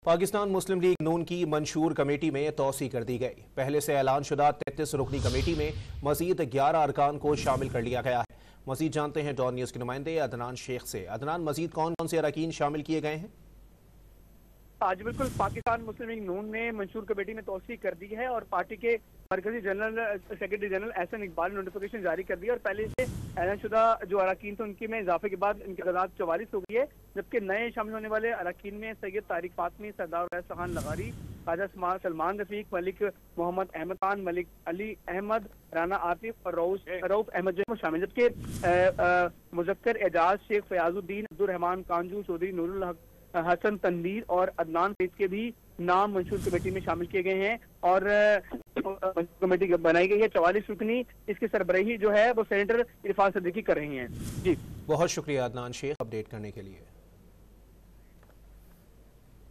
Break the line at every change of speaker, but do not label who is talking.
पाकिस्तान मुस्लिम league नून की मंशूर committee में तोसी कर दी गई। पहले से ऐलान शुदा 33 रुकनी कमेटी में मजीद 11 अरकान को शामिल कर लिया गया है। मजीद जानते हैं डॉन न्यूज के नुमाइंदे अदनान शेख से। अदनान, मजीद कौन कौन से अरकान शामिल किए गए हैं?
आज बिल्कुल पाकिस्तान मुस्लिम लीग नून ने मंशूर कमेटी में तोसी कर दी है और पार्टी के मरकजी general secretary general Ahsan Iqbal ने नोटिफिकेशन जारी कर दिया और पहले से ऐलान शुदा जो अरकान थे उनकी में इजाफे के बाद इनकी तादाद 44 हो गई है, जबकि नए शामिल होने वाले अरकान में सैयद तारिक फातमी, सरदार वैस खान लगारी, ख्वाजा सलमान रफीक, मलिक मोहम्मद अहमद खान, मलिक अली अहमद, राना आतिफ और रऊफ अहमद जो शामिल, जबकि मुजक्कर एजाज, शेख फयाजुद्दीन, अब्दुल रहमान कांजू, चौधरी नूरुल हक, हसन तनवीर और अदनान सईद के भी नाम मंशूर कमेटी में शामिल किए गए हैं और कमेटी बनाई गई है 44 रुकनी। इसकी सरबराही जो है वो सेनेटर इरफान सिद्दीकी कर रही हैं। जी
बहुत शुक्रिया अदनान शेख अपडेट करने के लिए।